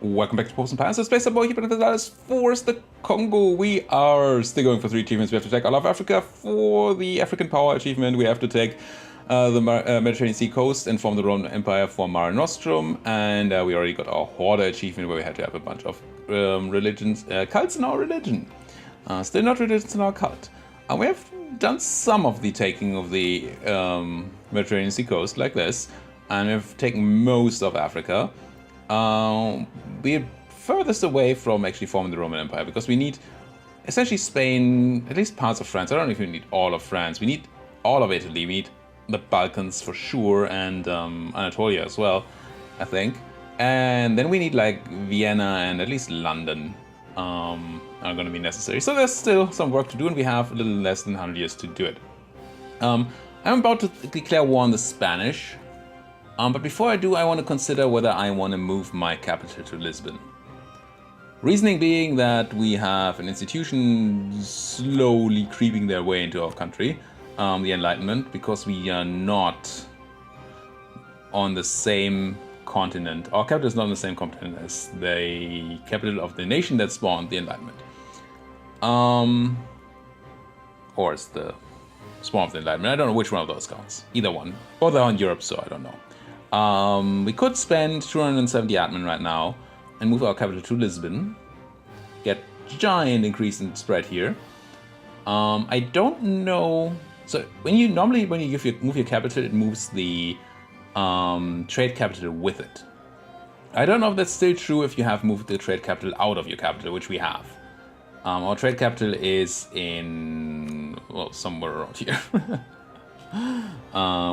Welcome back to Popes and Pylons. It's Space Boy, Europa Universalis IV, the Kongo. We are still going for 3 achievements. We have to take all of Africa for the African power achievement. We have to take the Mediterranean Sea coast and form the Roman Empire for Mare Nostrum. And we already got our Hoarder achievement where we had to have a bunch of religions, cults in our religion. Still not religions in our cult. We have done some of the taking of the Mediterranean Sea coast like this. And we've taken most of Africa. We're furthest away from actually forming the Roman Empire because we need essentially Spain, at least parts of France. I don't know if we need all of France. We need all of Italy. We need the Balkans for sure and Anatolia as well, I think. And then we need like Vienna and at least London are going to be necessary. So there's still some work to do and we have a little less than 100 years to do it. I'm about to declare war on the Spanish. But before I do, I want to consider whether I want to move my capital to Lisbon. Reasoning being that we have an institution slowly creeping their way into our country, the Enlightenment, because we are not on the same continent. Our capital is not on the same continent as the capital of the nation that spawned the Enlightenment. Or it's the spawn of the Enlightenment. I don't know which one of those counts. Either one. Both are in Europe, so I don't know. We could spend 270 admin right now and move our capital to Lisbon. Get giant increase in spread here. I don't know. So when you move your capital, it moves the trade capital with it. I don't know if that's still true if you have moved the trade capital out of your capital, which we have. Our trade capital is in, well, somewhere around here.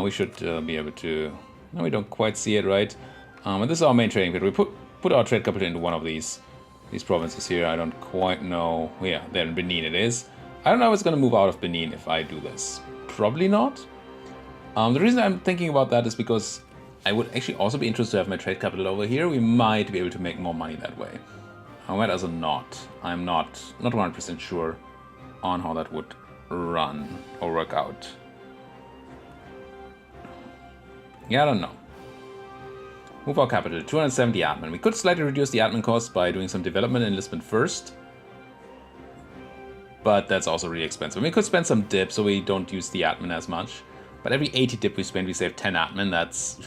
We should be able to. No, we don't quite see it, right? And this is our main trading capital. We put our trade capital into one of these provinces here. I don't quite know. Yeah, there in Benin it is. I don't know if it's going to move out of Benin if I do this. Probably not. The reason I'm thinking about that is because I would actually also be interested to have my trade capital over here. We might be able to make more money that way. I might also not. I'm not 100% sure on how that would run or work out. Yeah, I don't know. Move our capital, 270 admin. We could slightly reduce the admin cost by doing some development in Lisbon first. But that's also really expensive. We could spend some dip so we don't use the admin as much. But every 80 dip we spend, we save 10 admin. That's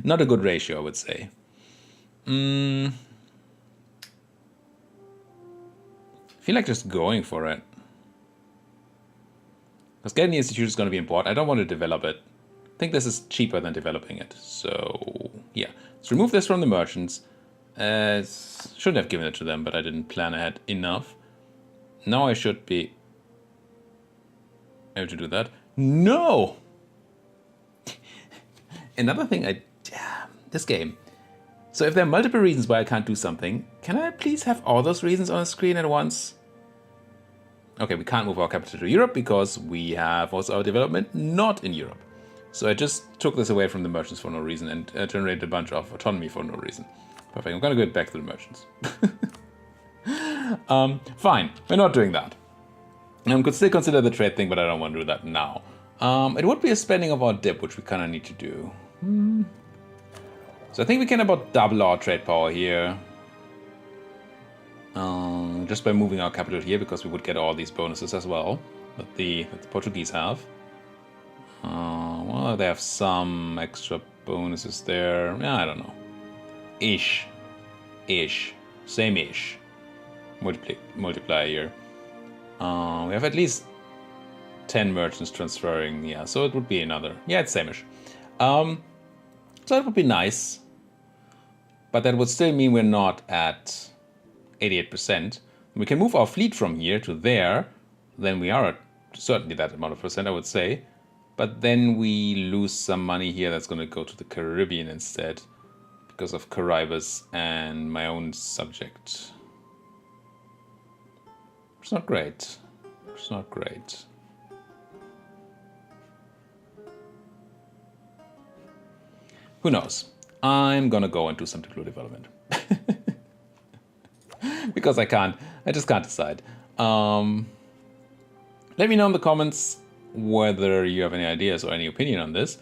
not a good ratio, I would say. I feel like just going for it. Because getting the institution is going to be important. I don't want to develop it. I think this is cheaper than developing it. So, yeah. Let's remove this from the merchants. Shouldn't have given it to them, but I didn't plan ahead enough. Now I should be able to do that. No! Another thing this game. So if there are multiple reasons why I can't do something, can I please have all those reasons on the screen at once? Okay, we can't move our capital to Europe because we have also our development not in Europe. So I just took this away from the merchants for no reason and generated a bunch of autonomy for no reason. Perfect, I'm gonna go back to the merchants. Fine, we're not doing that. I could still consider the trade thing, but I don't want to do that now. It would be a spending of our dip, which we kind of need to do. So I think we can about double our trade power here. Just by moving our capital here, because we would get all these bonuses as well that the Portuguese have. Well, they have some extra bonuses there. Yeah, I don't know. Ish. Same-ish. Multiply here. We have at least 10 merchants transferring. Yeah, so it would be another. Yeah, it's same-ish. So that would be nice. But that would still mean we're not at 88%. We can move our fleet from here to there. Then we are at certainly that amount of percent, I would say. But then we lose some money here that's going to go to the Caribbean instead. Because of Caribus and my own subject. It's not great. It's not great. Who knows? I'm gonna go and do some Declare development. Because I just can't decide. Let me know in the comments whether you have any ideas or any opinion on this.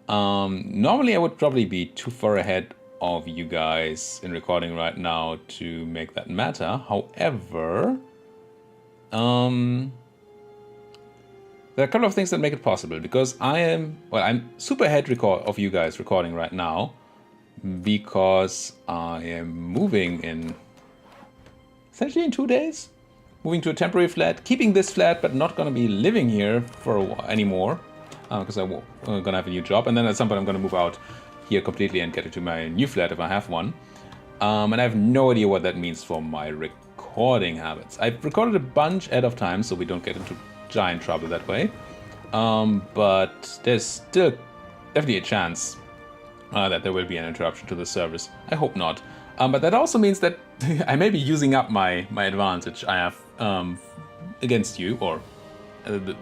Normally I would probably be too far ahead of you guys in recording right now to make that matter. However, there are a couple of things that make it possible, because I'm super ahead of you guys recording right now, because I am moving in essentially in 2 days. Moving to a temporary flat, keeping this flat, but not going to be living here for a while anymore, because I'm going to have a new job, and then at some point I'm going to move out here completely and get into my new flat if I have one. And I have no idea what that means for my recording habits. I've recorded a bunch ahead of time, so we don't get into giant trouble that way. But there's still definitely a chance that there will be an interruption to the service. I hope not. But that also means that I may be using up my advantage I have against you, or the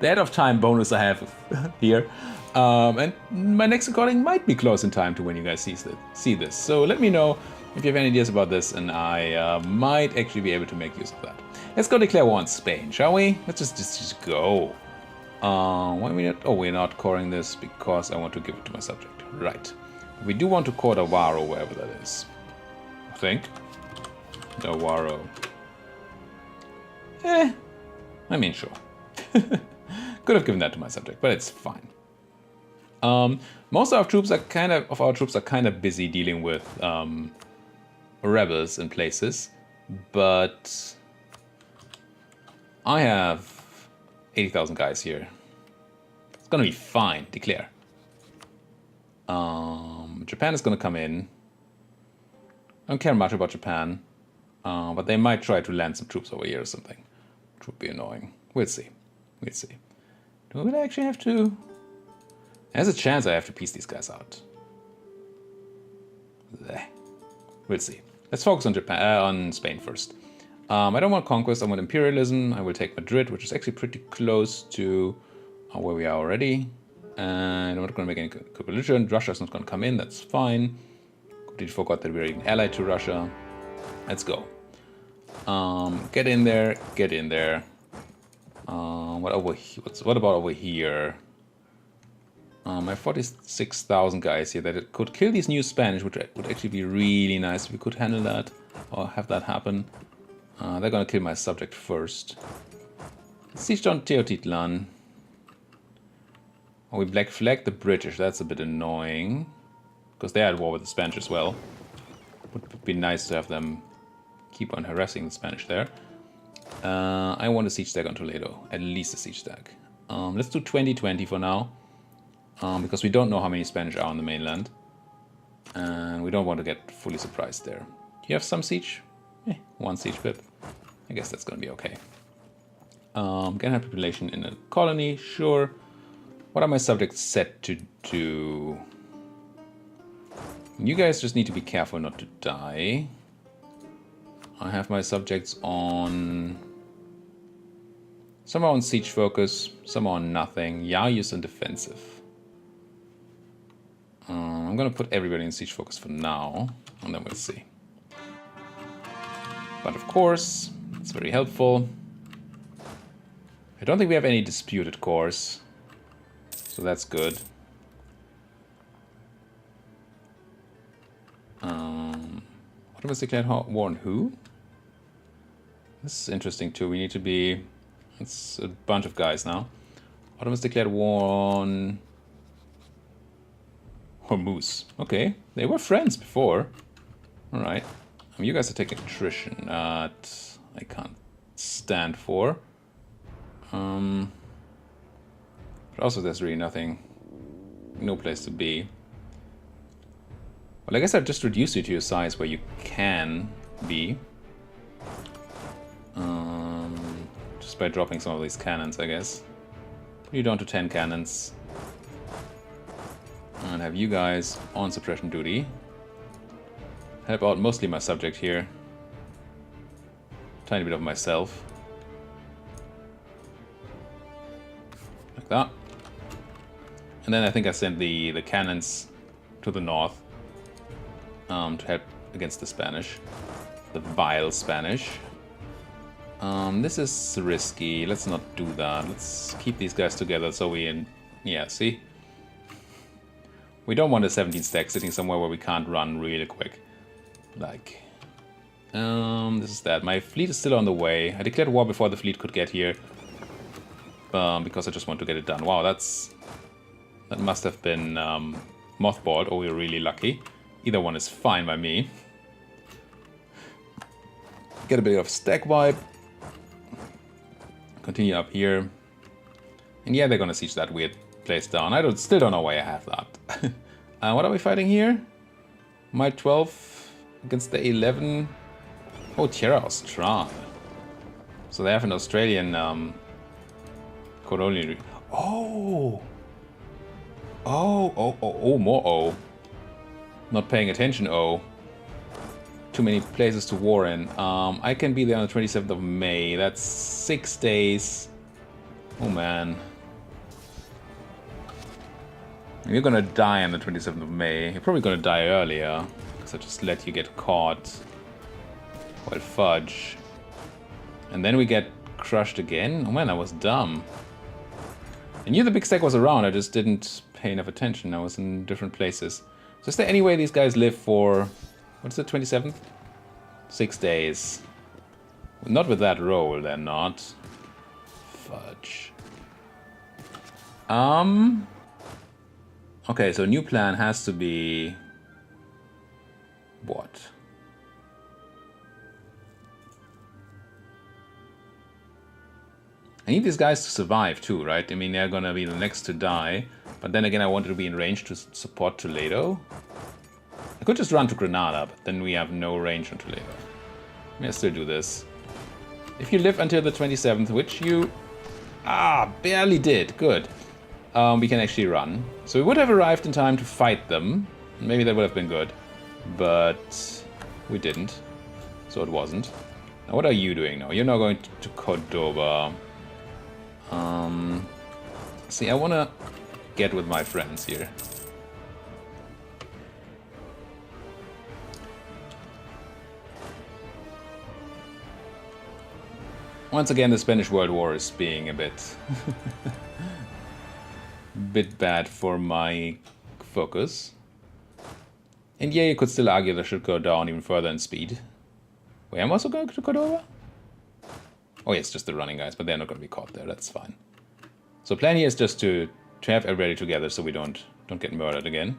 ahead of time bonus I have here. And my next recording might be close in time to when you guys see this. So let me know if you have any ideas about this, and I might actually be able to make use of that. Let's go declare war on Spain, shall we? Let's just go. Why are we not? Oh, we're not coring this because I want to give it to my subject. Right. We do want to core Awaro, wherever that is. I think. Awaro. I mean, sure. Could have given that to my subject, but it's fine. Most of our troops are kind of busy dealing with rebels in places, but I have 80,000 guys here. It's gonna be fine. Declare. Japan is gonna come in. I don't care much about Japan, but they might try to land some troops over here or something, which would be annoying. We'll see. We'll see. Do we actually have to? There's a chance I have to piece these guys out. We'll see. Let's focus on on Spain first. I don't want conquest. I want imperialism. I will take Madrid, which is actually pretty close to where we are already. And I'm not going to make any coalition. Russia's not going to come in. That's fine. Completely forgot that we're even allied to Russia. Let's go. Get in there. Get in there. What about over here? I have 46,000 guys here that could kill these new Spanish, which would actually be really nice if we could handle that or have that happen. They're gonna kill my subject first. Siege on Teotitlan. Oh, we black flag the British. That's a bit annoying, because they are at war with the Spanish as well. Would be nice to have them keep on harassing the Spanish there. I want a siege stack on Toledo, at least a siege stack. Let's do 20-20 for now, because we don't know how many Spanish are on the mainland, and we don't want to get fully surprised there. Do you have some siege? One siege pip. I guess that's gonna be okay. Can have population in a colony, sure. What are my subjects set to do? You guys just need to be careful not to die. I have my subjects on... some are on siege focus, some are on nothing. Yayus on defensive. I'm gonna put everybody in siege focus for now, and then we'll see. But of course, it's very helpful. I don't think we have any disputed cores, so that's good. Ottomans declared war on who? This is interesting too. We need to be... it's a bunch of guys now. Ottomans declared war on... Hormuz. Okay, they were friends before. Alright. You guys are taking attrition that I can't stand for. But also there's really nothing... no place to be. Well, I guess I've just reduced you to your size where you can be. Just by dropping some of these cannons, I guess. Put you down to 10 cannons. And have you guys on suppression duty. Help out mostly my subject here. Tiny bit of myself. Like that. And then I think I sent the cannons to the north. To help against the Spanish. The vile Spanish. This is risky. Let's not do that. Let's keep these guys together so we... yeah, see? We don't want a 17 stack sitting somewhere where we can't run really quick. Like, this is that. My fleet is still on the way. I declared war before the fleet could get here. Because I just want to get it done. Wow, that must have been mothballed, or we were really lucky. Either one is fine by me. Get a bit of stack wipe. Continue up here. And yeah, they're gonna siege that weird place down. I still don't know why I have that. What are we fighting here? My 12 against the 11. Oh, Tierra Austral. So they have an Australian colonial. Oh! Oh, more O. Not paying attention, O. Too many places to war in. I can be there on the 27th of May. That's 6 days. Oh, man. You're gonna die on the 27th of May. You're probably gonna die earlier. Because I just let you get caught. Well, fudge. And then we get crushed again? Oh man, that was dumb. I knew the big stack was around, I just didn't pay enough attention. I was in different places. So is there any way these guys live for... What's the 27th? 6 days. Not with that roll, they're not. Fudge. Okay, so new plan has to be... What? I need these guys to survive too, right? I mean, they're gonna be the next to die. But then again, I wanted to be in range to support Toledo. I could just run to Granada, but then we have no range on Toledo. May I still do this? If you live until the 27th, which you... barely did. Good. We can actually run. So we would have arrived in time to fight them. Maybe that would have been good. But we didn't. So it wasn't. Now what are you doing now? You're now going to Cordoba. See, I want to get with my friends here. Once again, the Spanish World War is being a bit... bit bad for my focus. And yeah, you could still argue that I should go down even further in speed. Wait, I'm also going to Cordova? Oh yes, just the running guys, but they're not going to be caught there, that's fine. So plan here is just to have everybody together so we don't get murdered again.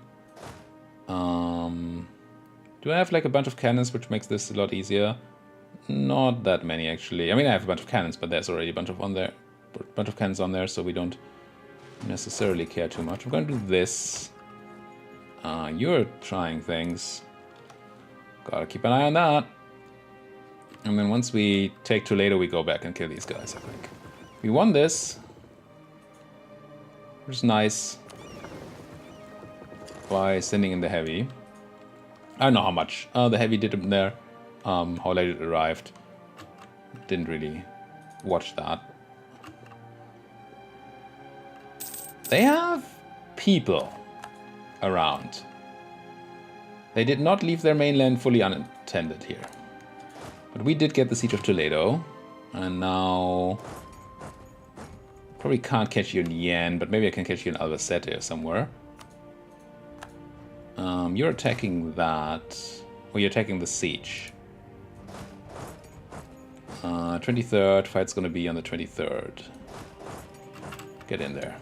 Do I have like a bunch of cannons, which makes this a lot easier? Not that many actually. I mean, I have a bunch of cannons, but there's already a bunch of cannons on there, so we don't necessarily care too much. I'm going to do this. You're trying things. Gotta keep an eye on that. And then once we take Toledo, we go back and kill these guys, I think. We won this. Which is nice. By sending in the heavy. I don't know how much the heavy did in there. How late it arrived. Didn't really watch that. They have people around. They did not leave their mainland fully unattended here. But we did get the Siege of Toledo. And now... Probably can't catch you in Yen, but maybe I can catch you in Albacete or somewhere. You're attacking that. Or you're attacking the siege. 23rd, fight's gonna be on the 23rd. Get in there.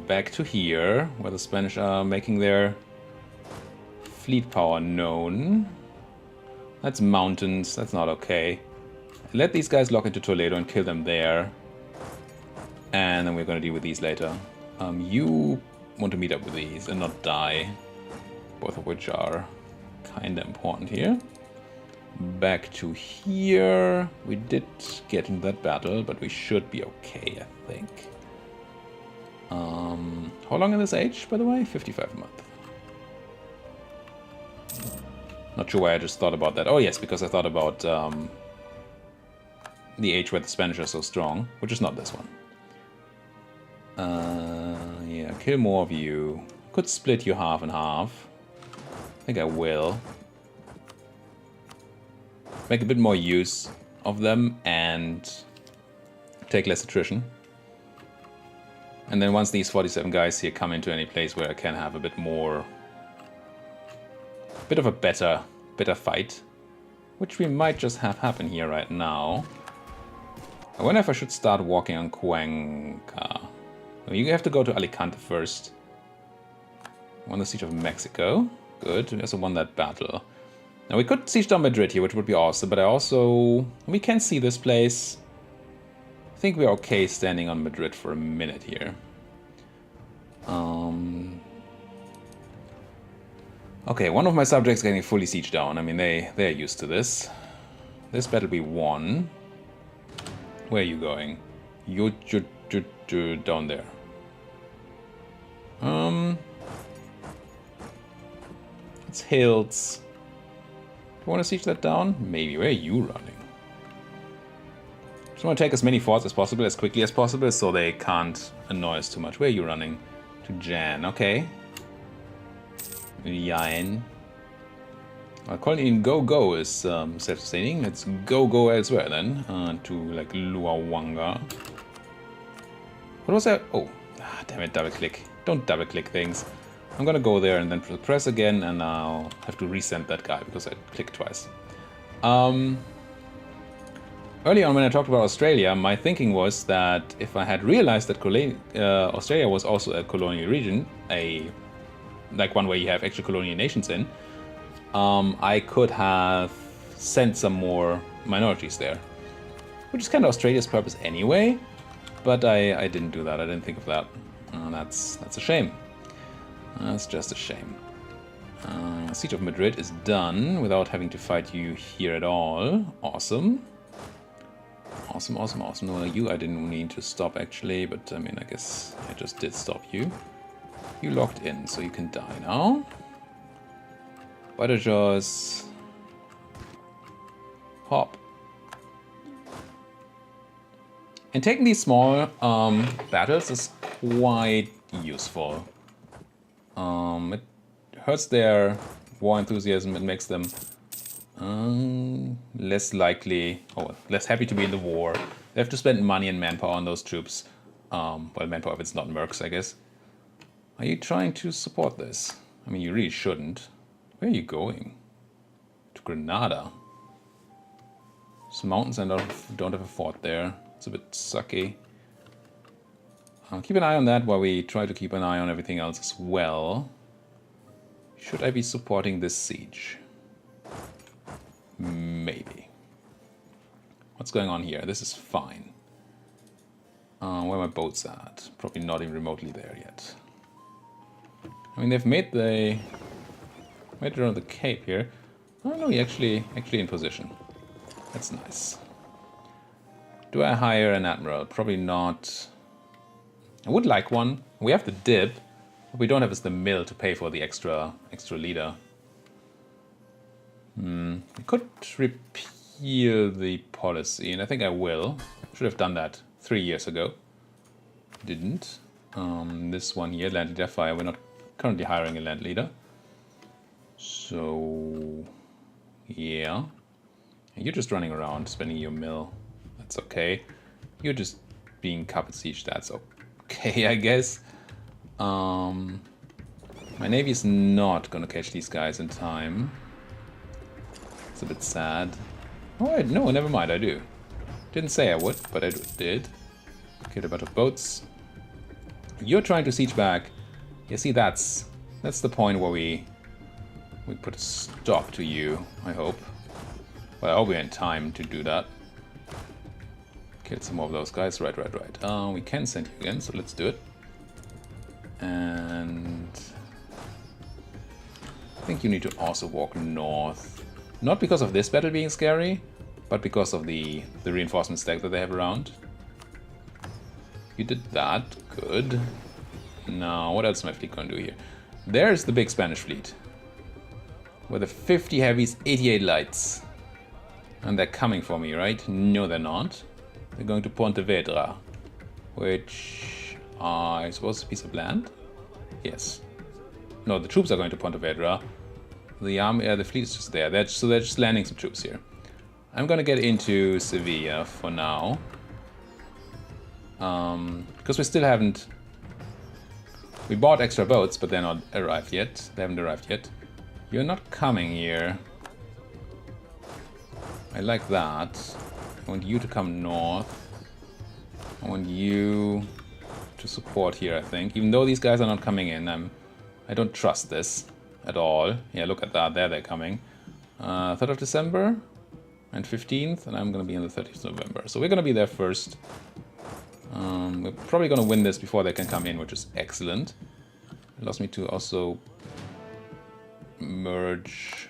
Back to here, where the Spanish are making their fleet power known. That's mountains, that's not okay. Let these guys lock into Toledo and kill them there. And then we're gonna deal with these later. You want to meet up with these and not die. Both of which are kinda important here. Back to here. We did get into that battle, but we should be okay, I think. How long in this age, by the way? 55 a month. Not sure why I just thought about that. Oh yes, because I thought about the age where the Spanish are so strong, which is not this one. Yeah, kill more of you. Could split you half and half. I think I will. Make a bit more use of them and take less attrition. And then once these 47 guys here come into any place where I can have a bit of a better fight, which we might just have happen here right now. I wonder if I should start walking on Cuenca. You have to go to Alicante first. Won the siege of Mexico. Good, we also won that battle. Now we could siege down Madrid here, which would be awesome, but we can see this place. I think we're okay standing on Madrid for a minute here. Okay, one of my subjects getting fully sieged down. I mean, they're used to this. This battle we won. Where are you going? You're down there. It's hills. Do you want to siege that down? Maybe. Where are you running? Just want to take as many forts as possible, as quickly as possible, so they can't annoy us too much. Where are you running? To Jan. Okay. Yain. Well, calling in Go is self-sustaining. Let's go elsewhere then. To like Luawanga. What was that? Oh, damn it, double click. Don't double click things. I'm gonna go there and then press again, and I'll have to resend that guy because I clicked twice. Early on when I talked about Australia, my thinking was that if I had realized that Australia was also a colonial region, like one where you have actual colonial nations in, I could have sent some more minorities there. Which is kind of Australia's purpose anyway, but I didn't do that. I didn't think of that. That's a shame. That's just a shame. Siege of Madrid is done without having to fight you here at all. Awesome. Awesome. No, you I didn't need to stop actually, but I mean, I guess I just did stop you. You locked in, so you can die now. Badajoz. Hop. And taking these small battles is quite useful. It hurts their war enthusiasm. It makes them less likely, less happy to be in the war. They have to spend money and manpower on those troops. Well, manpower if it's not mercs, I guess. Are you trying to support this? I mean, you really shouldn't. Where are you going? To Granada. It's mountains and don't have a fort there. It's a bit sucky. Keep an eye on that while we try to keep an eye on everything else as well. Should I be supporting this siege? Maybe. What's going on here? This is fine. Where are my boats at? Probably not even remotely there yet. I mean, they've made it around the Cape here. Oh no, he actually in position. That's nice. Do I hire an admiral? Probably not. I would like one. We have the dip. What we don't have is the mill to pay for the extra leader. We could repeal the policy, and I think I will. Should have done that 3 years ago. Didn't. This one here, land leader fire. We're not currently hiring a land leader. So, yeah. You're just running around, spending your mill. That's okay. You're just being carpet siege. That's okay, I guess. My navy is not gonna catch these guys in time. It's a bit sad. Oh, wait, no, never mind, I do. Didn't say I would, but I did. Get a bunch of boats. You're trying to siege back. You see, that's the point where we put a stop to you, I hope. Well, I hope we're in time to do that. Kill some more of those guys. Right. We can send you again, so let's do it. And I think you need to also walk north. Not because of this battle being scary, but because of the reinforcement stack that they have around. You did that. Good. Now, what else is my fleet going to do here? There's the big Spanish fleet. With the 50 heavies, 88 lights. And they're coming for me, right? No, they're not. They're going to Pontevedra, which I suppose is a piece of land? Yes. No, the troops are going to Pontevedra. The army, the fleet is just there. They're just landing some troops here. I'm gonna get into Sevilla for now. Because we still haven't We bought extra boats, but they're not arrived yet. They haven't arrived yet. You're not coming here. I like that. I want you to come north. I want you to support here, I think. Even though these guys are not coming in, I don't trust this at all. Yeah, look at that. There they're coming. 3rd of December and 15th, and I'm going to be on the 30th of November. So we're going to be there first. We're probably going to win this before they can come in, which is excellent. It allows me to also merge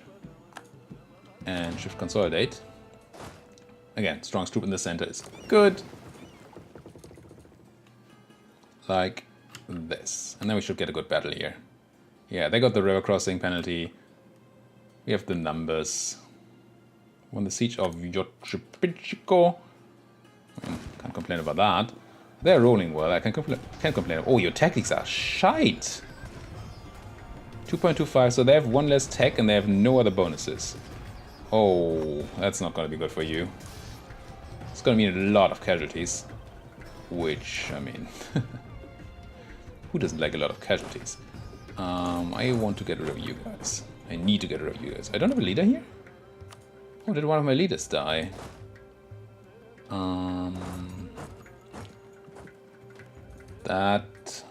and shift consolidate. Again, strong troop in the center is good. Like this. And then we should get a good battle here. Yeah, they got the river crossing penalty. We have the numbers. Won the siege of Yochipichiko. I mean, can't complain about that. They're rolling well. I can't complain. Oh, your tactics are shite. 2.25, so they have one less tech and they have no other bonuses. Oh, that's not going to be good for you. It's going to mean a lot of casualties. Which, I mean... who doesn't like a lot of casualties? I want to get rid of you guys. I need to get rid of you guys. I don't have a leader here? Oh, did one of my leaders die? That...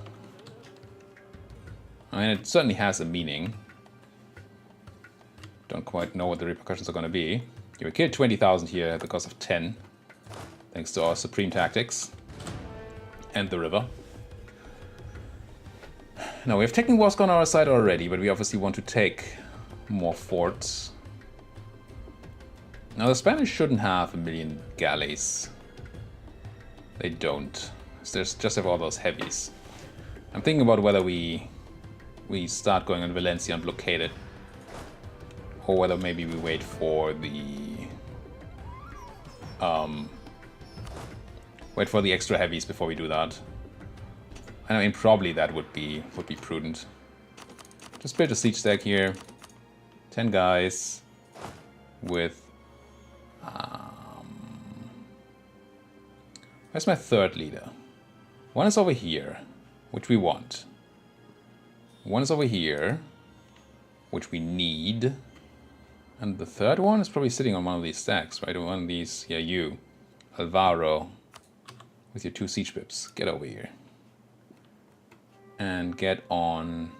I mean, it certainly has a meaning. Don't quite know what the repercussions are going to be. You killed 20,000 here at the cost of 10. Thanks to our supreme tactics. And the river. Now, we have taken Warsk on our side already, but we obviously want to take more forts. Now, the Spanish shouldn't have 1 million galleys. They don't. They just have all those heavies. I'm thinking about whether we start going on Valencia and blockade it. Or whether maybe we wait for the... wait for the extra heavies before we do that. I mean, probably that would be prudent. Just build a siege stack here. 10 guys. With... where's my third leader? One is over here, which we want. One is over here, which we need. And the third one is probably sitting on one of these stacks, right? One of these, yeah, you. Alvaro. With your 2 siege pips. Get over here. And get on...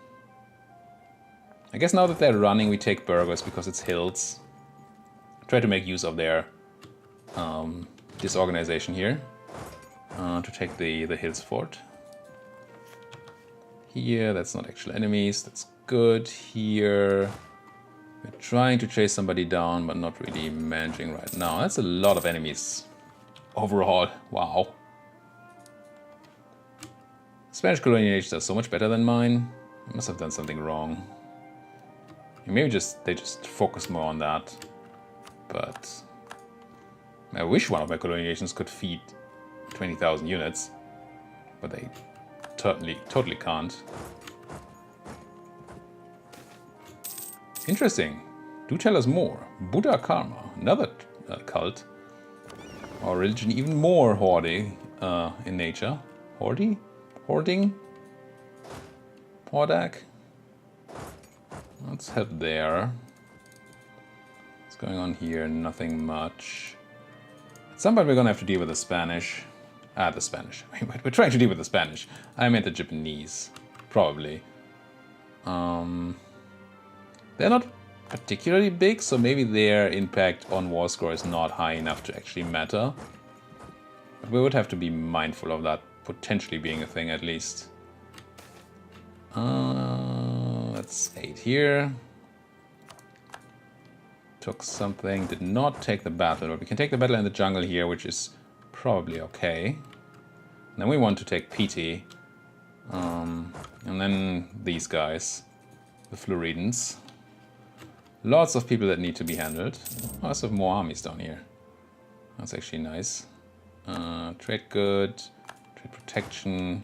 I guess now that they're running, we take Burgos because it's hills. Try to make use of their disorganization here. To take the hills fort. Here, that's not actual enemies. That's good. Here... we're trying to chase somebody down, but not really managing right now. That's a lot of enemies overall. Wow. Spanish colonizations are so much better than mine. I must have done something wrong. Maybe they just focus more on that. But I wish one of my colonizations could feed 20,000 units. But they totally can't. Interesting. Do tell us more. Buddha Karma, another cult. Or religion even more hoarding in nature. Hoarding? Hordak? Let's head there. What's going on here? Nothing much. At some point we're gonna have to deal with the Spanish. The Spanish. We're trying to deal with the Spanish. I meant the Japanese. Probably. They're not particularly big, so maybe their impact on war score is not high enough to actually matter. But we would have to be mindful of that potentially being a thing at least. That's 8 here. Took something, did not take the battle, but we can take the battle in the jungle here, which is probably okay. And then we want to take PT. And then these guys, the Floridans. Lots of people that need to be handled. Oh, lots of more armies down here. That's actually nice. Trade good, trade protection.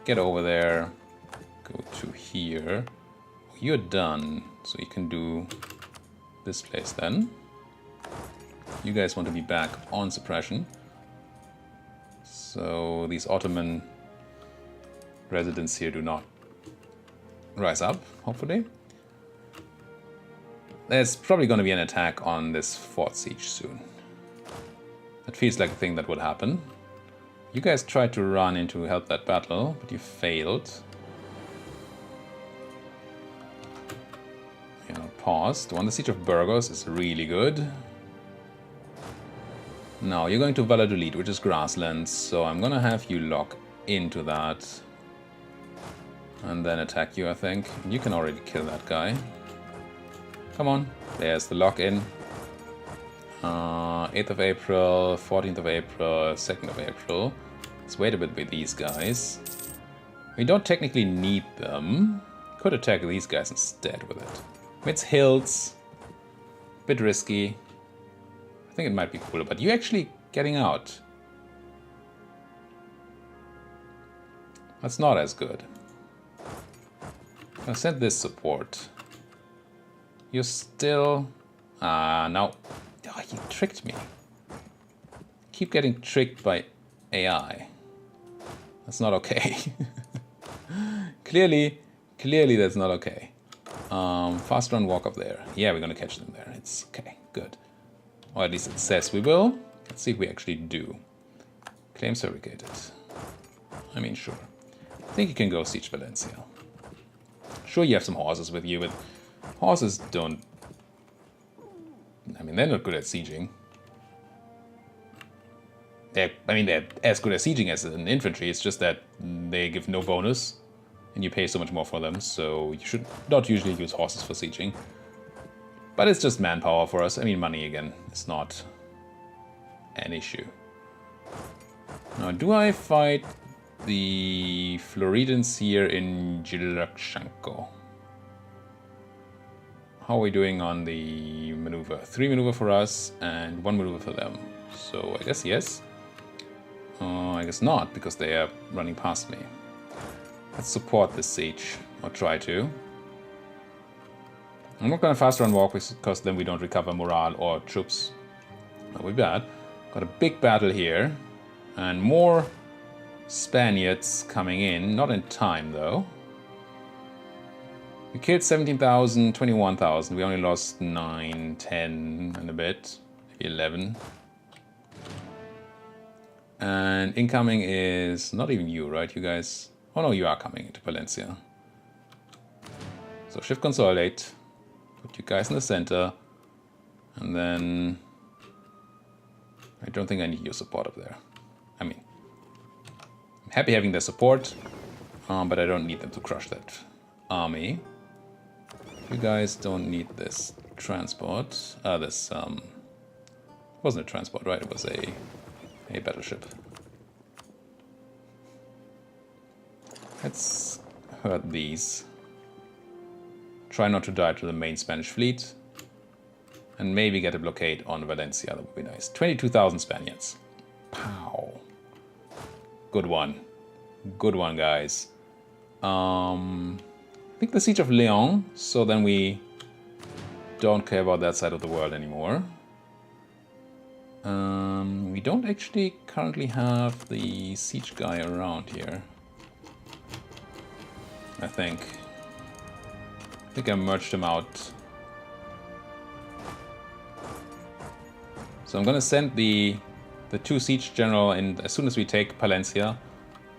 Get over there. Go to here. You're done, so you can do this place then. You guys want to be back on suppression. So these Ottoman residents here do not rise up, hopefully. There's probably going to be an attack on this fort siege soon. It feels like a thing that would happen. You guys tried to run in to help that battle, but you failed. You know, paused. One, the siege of Burgos is really good. Now you're going to Valladolid, which is grasslands, so I'm gonna have you lock into that. And then attack you, I think. You can already kill that guy. Come on. There's the lock-in. 8th of April, 14th of April, 2nd of April. Let's wait a bit with these guys. We don't technically need them. Could attack these guys instead with it. It's hills. Bit risky. I think it might be cooler, but you actually getting out. That's not as good. I sent this support. You're still... no. Oh, you tricked me. Keep getting tricked by AI. That's not okay. Clearly that's not okay. Fast run walk up there. Yeah, we're gonna catch them there. It's okay, good. Or at least it says we will. Let's see if we actually do. Claims fabricated. I mean, sure. I think you can go siege Valencia. Sure, you have some horses with you, but horses don't... I mean, they're not good at sieging. They're as good at sieging as an infantry. It's just that they give no bonus, and you pay so much more for them, so you should not usually use horses for sieging. But it's just manpower for us. I mean, money again. It's not an issue. Now, do I fight the Floridans here in Jilakshanko? How are we doing on the maneuver? 3 maneuver for us and 1 maneuver for them. So I guess yes. I guess not, because they are running past me. Let's support this siege, or try to. I'm not going to fast run walk because then we don't recover morale or troops. That would be bad. Got a big battle here. And more Spaniards coming in. Not in time though. We killed 17,000, 21,000. We only lost 9, 10 and a bit. Maybe 11. And incoming is not even you, right? You guys... Oh no, you are coming into Valencia. So shift consolidate. Put you guys in the center. And then... I don't think I need your support up there. I mean... I'm happy having their support. But I don't need them to crush that army. You guys don't need this transport. This... wasn't a transport, right? It was a battleship. Let's hurt these. Try not to die to the main Spanish fleet. And maybe get a blockade on Valencia. That would be nice. 22,000 Spaniards. Pow. Good one. Good one, guys. I think the Siege of Leon. So then we don't care about that side of the world anymore. We don't actually currently have the siege guy around here. I think I merged him out. So I'm gonna send the 2 siege general in as soon as we take Palencia.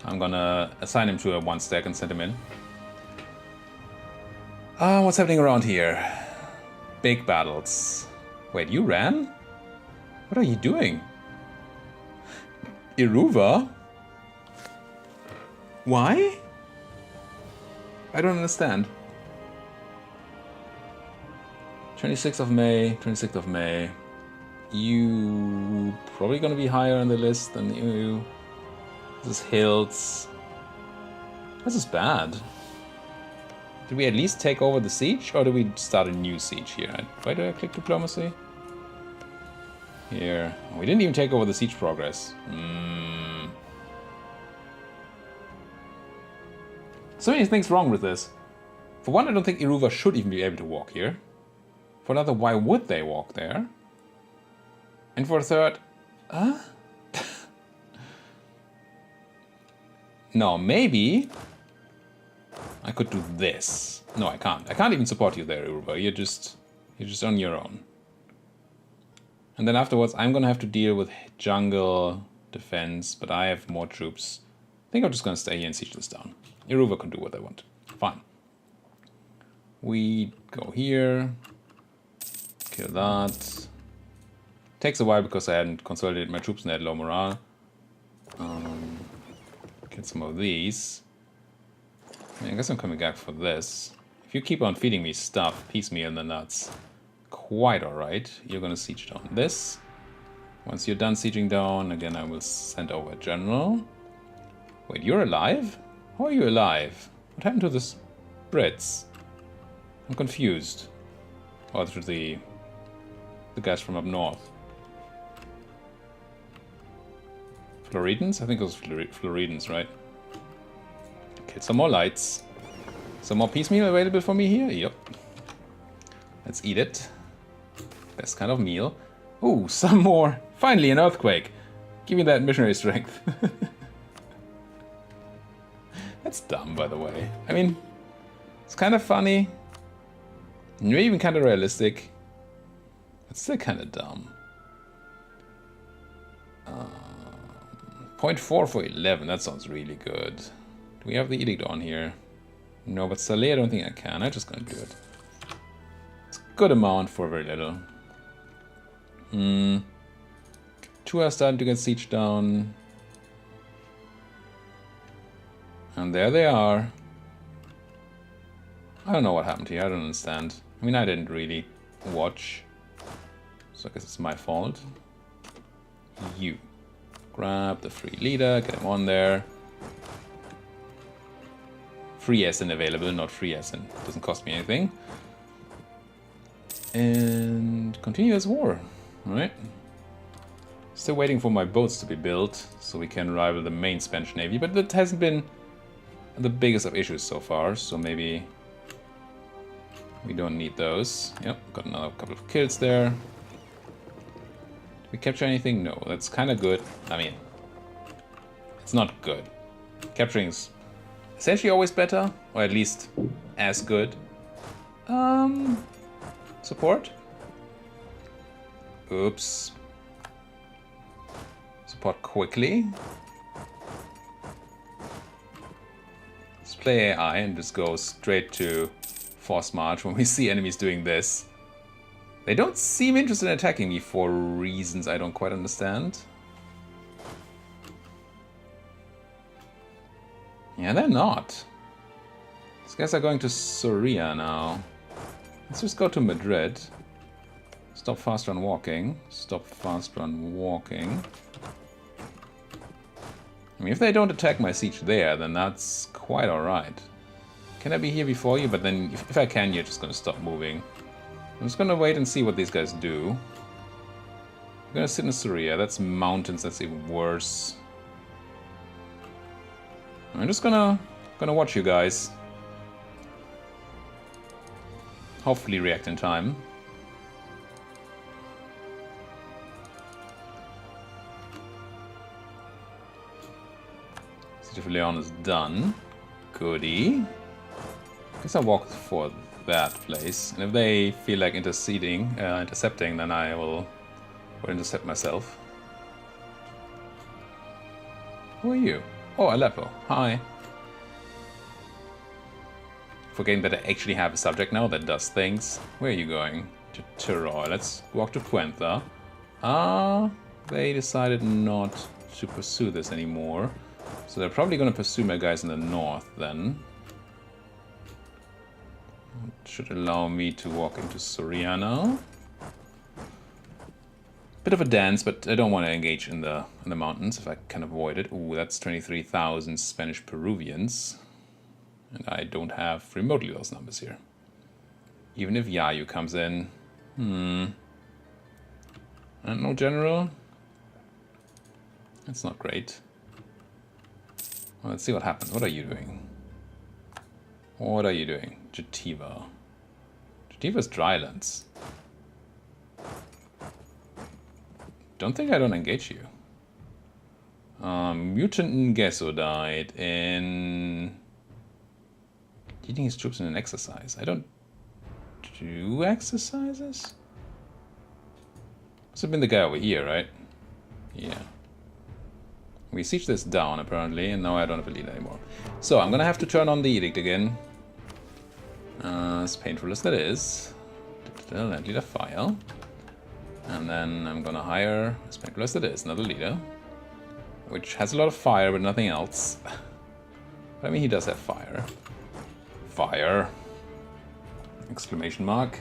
I'm gonna assign him to a 1 stack and send him in. What's happening around here? Big battles. Wait, you ran? What are you doing? Iruva? Why? I don't understand. 26th of May, 26th of May. You probably gonna be higher on the list than you. This is Hills. This is bad. Did we at least take over the siege, or did we start a new siege here? Why do I click diplomacy? Here. We didn't even take over the siege progress. So many things wrong with this. For one, I don't think Iruva should even be able to walk here. For another, why would they walk there? And for a third, no, maybe I could do this. No, I can't. I can't even support you there, Europa. You're just on your own. And then afterwards, I'm gonna have to deal with jungle defense, but I have more troops. I think I'm just gonna stay here and siege this down. Europa can do what they want. Fine. We go here. Kill that. Takes a while because I hadn't consolidated my troops and they had low morale. Get some of these. I guess I'm coming back for this. If you keep on feeding me stuff piecemeal, then that's quite alright. You're gonna siege down this. Once you're done sieging down, again I will send over a general. Wait, you're alive? How are you alive? What happened to the Brits? I'm confused. Or to the guys from up north. Floridans? I think it was Floridans, right? Okay, some more lights. Some more piecemeal available for me here? Yep. Let's eat it. Best kind of meal. Ooh, some more. Finally, an earthquake. Give me that missionary strength. That's dumb, by the way. I mean, it's kind of funny. Maybe even kind of realistic. It's still kind of dumb. 0.4 for 11. That sounds really good. Do we have the edict on here? No, but Saleh, I don't think I can. I'm just gonna do it. It's a good amount for very little. Two are starting to get sieged down. And there they are. I don't know what happened here. I don't understand. I mean, I didn't really watch. So I guess it's my fault. You. Grab the free leader. Get him on there. Free SN available, not free SN. Doesn't cost me anything. And continue this war. Alright. Still waiting for my boats to be built so we can rival the main Spanish Navy, but that hasn't been the biggest of issues so far, so maybe we don't need those. Yep, got another couple of kills there. Did we capture anything? No, that's kind of good. I mean, it's not good. Capturing is essentially always better, or at least as good. Support? Oops. Support quickly. Let's play AI and just go straight to force march when we see enemies doing this. They don't seem interested in attacking me for reasons I don't quite understand. Yeah, they're not. These guys are going to Soria now. Let's just go to Madrid. Stop fast run walking. Stop fast run walking. I mean, if they don't attack my siege there, then that's quite alright. Can I be here before you? But then, if I can, you're just going to stop moving. I'm just going to wait and see what these guys do. I'm going to sit in Syria. That's mountains. That's even worse. I'm just gonna watch you guys. Hopefully react in time. Siege of Leon is done. Goody. Guess I'll walk for that place. And if they feel like intercepting, then I will intercept myself. Who are you? Oh, Aleppo. Hi. Forgetting that I actually have a subject now that does things. Where are you going? To Tyrol. Let's walk to Cuenca. They decided not to pursue this anymore. So they're probably going to pursue my guys in the north then. It should allow me to walk into Soriano. Bit of a dance, but I don't want to engage in the mountains if I can avoid it. Ooh, that's 23,000 Spanish Peruvians. And I don't have remotely those numbers here. Even if Yayu comes in. And no general. That's not great. Well, let's see what happens. What are you doing? What are you doing? Jativa. Jativa's drylands. Don't think I don't engage you. Mutant Ngeso died in Leading his troops in an exercise. I don't do exercises? Must have been the guy over here, right? Yeah. We siege this down, apparently, and now I don't have a lead anymore. So, I'm gonna have to turn on the edict again. As painful as that is. Land leader file. And then I'm gonna hire, as painful as that is, another leader. Which has a lot of fire, but nothing else. But I mean, he does have fire. Fire! Exclamation mark.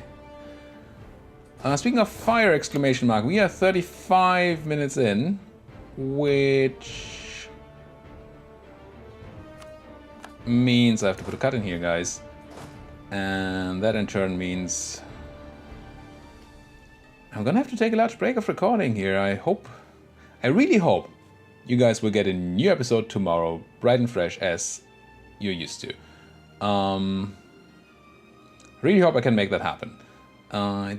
Speaking of fire! Exclamation mark. We are 35 minutes in, which means I have to put a cut in here, guys, and that in turn means I'm gonna have to take a large break of recording here. I really hope you guys will get a new episode tomorrow, bright and fresh as you're used to. Really hope I can make that happen.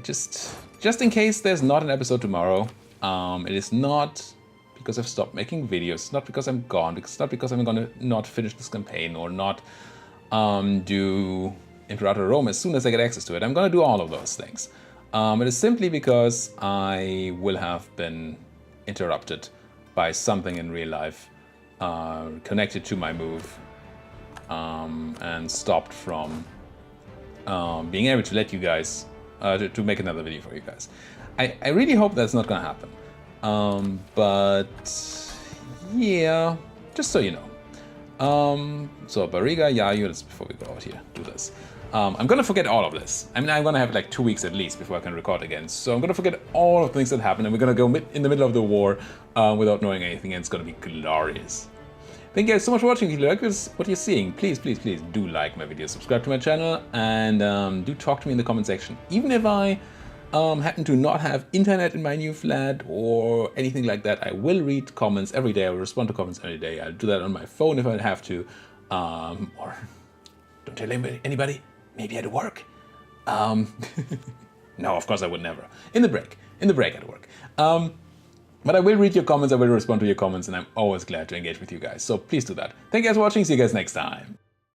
Just in case there's not an episode tomorrow, it is not because I've stopped making videos, it's not because I'm gone, it's not because I'm gonna not finish this campaign or not do Imperator Rome as soon as I get access to it. I'm gonna do all of those things. It is simply because I will have been interrupted by something in real life connected to my move and stopped from being able to let you guys, to make another video for you guys. I really hope that's not gonna happen. But yeah, just so you know. So Bariga, Yayu, let's, before we go out here, do this. I'm gonna forget all of this. I mean, I'm gonna have like 2 weeks at least before I can record again. So I'm gonna forget all of the things that happened, and we're gonna go in the middle of the war without knowing anything, and it's gonna be glorious. Thank you guys so much for watching. If you like what you're seeing, please do like my video, subscribe to my channel, and do talk to me in the comment section. Even if I happen to not have internet in my new flat or anything like that, I will read comments every day. I will respond to comments every day. I'll do that on my phone if I have to, or don't tell anybody. Maybe at work. No, of course I would never. In the break at work. But I will read your comments, I will respond to your comments, and I'm always glad to engage with you guys. So please do that. Thank you guys for watching, see you guys next time.